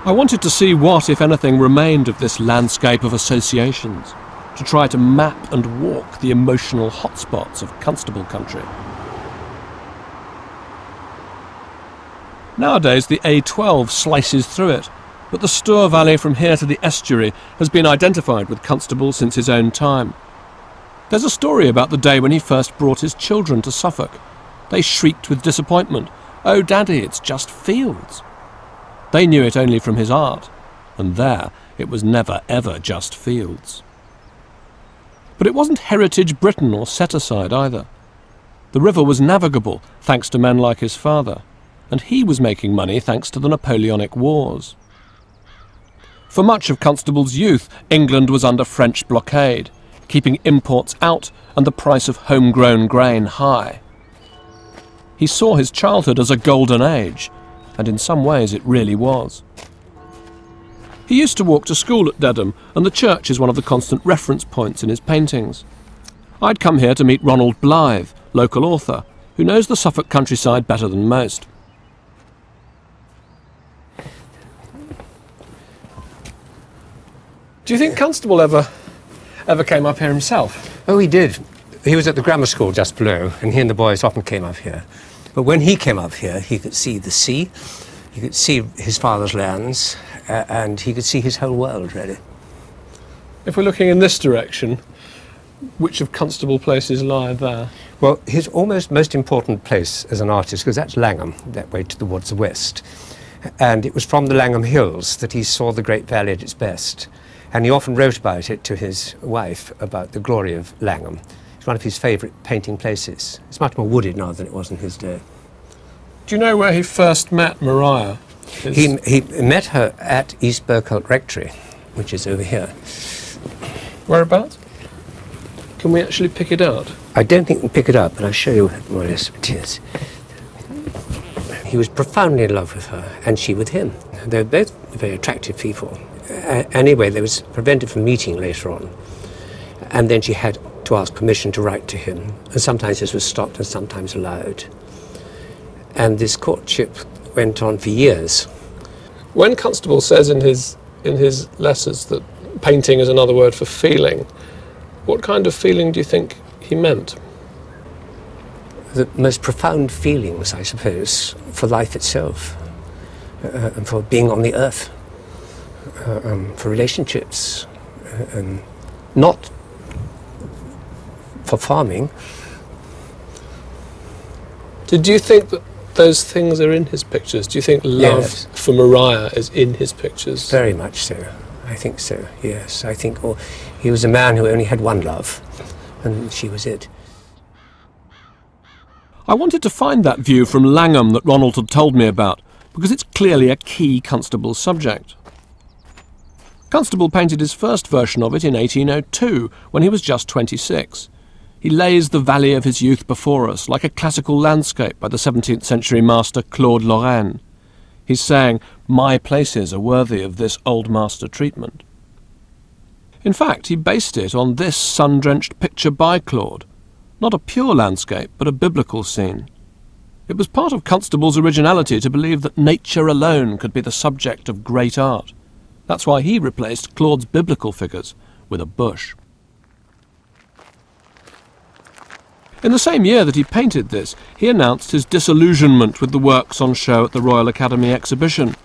I wanted to see what, if anything, remained of this landscape of associations, to try to map and walk the emotional hotspots of Constable country. Nowadays the A12 slices through it, but the Stour Valley from here to the estuary has been identified with Constable since his own time. There's a story about the day when he first brought his children to Suffolk. They shrieked with disappointment, "Oh, Daddy, it's just fields." They knew it only from his art, and there it was never ever just fields. But it wasn't heritage Britain or set-aside either. The river was navigable thanks to men like his father, and he was making money thanks to the Napoleonic Wars. For much of Constable's youth, England was under French blockade, keeping imports out and the price of homegrown grain high. He saw his childhood as a golden age, and in some ways it really was. He used to walk to school at Dedham, and the church is one of the constant reference points in his paintings. I'd come here to meet Ronald Blythe, local author, who knows the Suffolk countryside better than most. Do you think Constable ever came up here himself? Oh, he did. He was at the grammar school just below, and he and the boys often came up here. But when he came up here, he could see the sea, he could see his father's lands, and he could see his whole world, really. If we're looking in this direction, which of Constable places lie there? Well, his almost most important place as an artist, because that's Langham, that way towards the west. And it was from the Langham Hills that he saw the Great Valley at its best. And he often wrote about it to his wife, about the glory of Langham. It's one of his favourite painting places. It's much more wooded now than it was in his day. Do you know where he first met Maria? He met her at East Berkholt Rectory, which is over here. Whereabouts? Can we actually pick it out? I don't think we can pick it up, but I'll show you more or less what it is. He was profoundly in love with her, and she with him. They were both very attractive people. Anyway, they was prevented from meeting later on. And then she had to ask permission to write to him. And sometimes this was stopped and sometimes allowed. And this courtship went on for years. When Constable says in his letters that painting is another word for feeling, what kind of feeling do you think he meant? The most profound feelings, I suppose, for life itself, and for being on the earth, for relationships, and not for farming. Did you think that those things are in his pictures? Do you think love for Maria is in his pictures? Very much so. I think so, yes. I think he was a man who only had one love, and she was it. I wanted to find that view from Langham that Ronald had told me about, because it's clearly a key Constable subject. Constable painted his first version of it in 1802, when he was just 26. He lays the valley of his youth before us, like a classical landscape by the 17th century master Claude Lorraine. He's saying, my places are worthy of this old master treatment. In fact, he based it on this sun-drenched picture by Claude. Not a pure landscape, but a biblical scene. It was part of Constable's originality to believe that nature alone could be the subject of great art. That's why he replaced Claude's biblical figures with a bush. In the same year that he painted this, he announced his disillusionment with the works on show at the Royal Academy exhibition,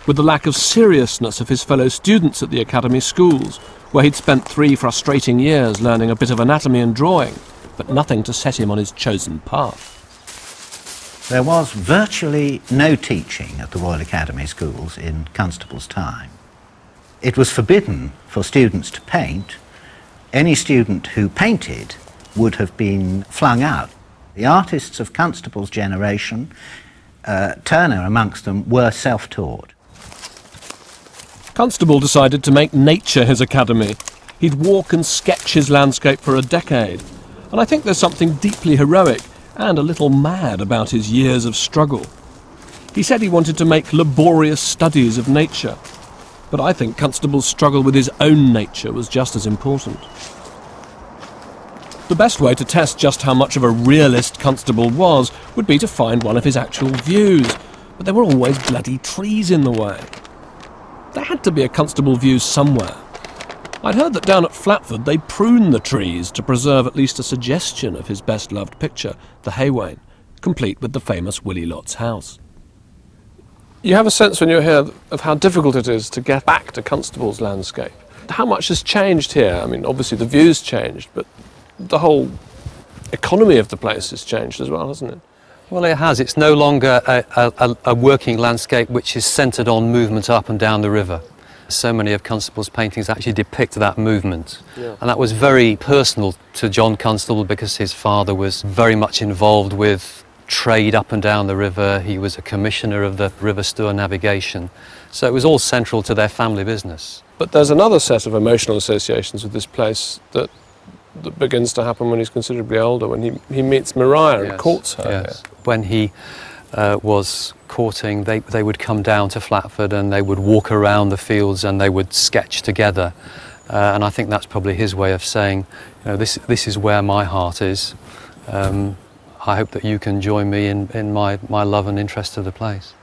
with the lack of seriousness of his fellow students at the Academy schools, where he'd spent 3 frustrating years learning a bit of anatomy and drawing, but nothing to set him on his chosen path. There was virtually no teaching at the Royal Academy schools in Constable's time. It was forbidden for students to paint. Any student who painted would have been flung out. The artists of Constable's generation, Turner amongst them, were self-taught. Constable decided to make nature his academy. He'd walk and sketch his landscape for a decade, and I think there's something deeply heroic and a little mad about his years of struggle. He said he wanted to make laborious studies of nature, but I think Constable's struggle with his own nature was just as important. The best way to test just how much of a realist Constable was would be to find one of his actual views, but there were always bloody trees in the way. There had to be a Constable view somewhere. I'd heard that down at Flatford they prune the trees to preserve at least a suggestion of his best-loved picture, the Haywain, complete with the famous Willie Lott's house. You have a sense when you're here of how difficult it is to get back to Constable's landscape. How much has changed here? I mean, obviously the view's changed, but the whole economy of the place has changed as well, hasn't it? Well, it has. It's no longer a working landscape which is centred on movement up and down the river. So many of Constable's paintings actually depict that movement. Yeah. And that was very personal to John Constable because his father was very much involved with trade up and down the river. He was a commissioner of the River Stour navigation. So it was all central to their family business. But there's another set of emotional associations with this place that begins to happen when he's considerably older, when he meets Maria and courts her. Yes. When he was courting, they would come down to Flatford and they would walk around the fields and they would sketch together. And I think that's probably his way of saying, you know, this is where my heart is. I hope that you can join me in my love and interest of the place.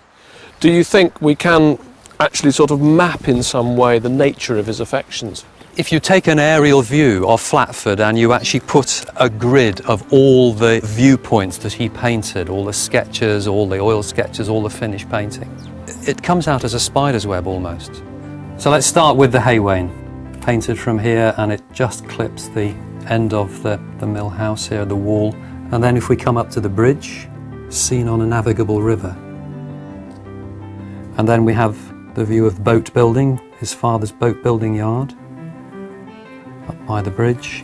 Do you think we can actually sort of map in some way the nature of his affections? If you take an aerial view of Flatford and you actually put a grid of all the viewpoints that he painted, all the sketches, all the oil sketches, all the finished paintings, it comes out as a spider's web almost. So let's start with the Haywain, painted from here, and it just clips the end of the mill house here, the wall. And then if we come up to the bridge, seen on a navigable river. And then we have the view of boat building, his father's boat building yard, up by the bridge.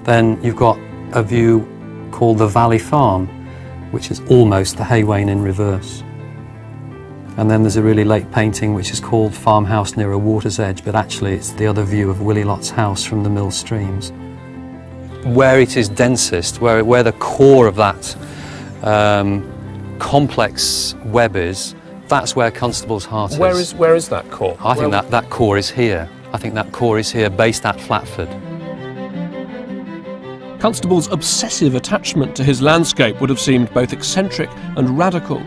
Then you've got a view called the Valley Farm, which is almost the Haywain in reverse. And then there's a really late painting which is called Farmhouse Near a Water's Edge, but actually it's the other view of Willie Lott's house from the mill streams. Where it is densest, where the core of that complex web is, that's where Constable's heart is. Where is that core? I think that core is here. I think that core is here, based at Flatford. Constable's obsessive attachment to his landscape would have seemed both eccentric and radical.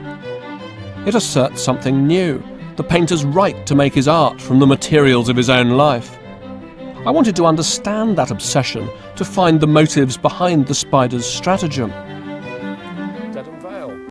It asserts something new, the painter's right to make his art from the materials of his own life. I wanted to understand that obsession, to find the motives behind the spider's stratagem.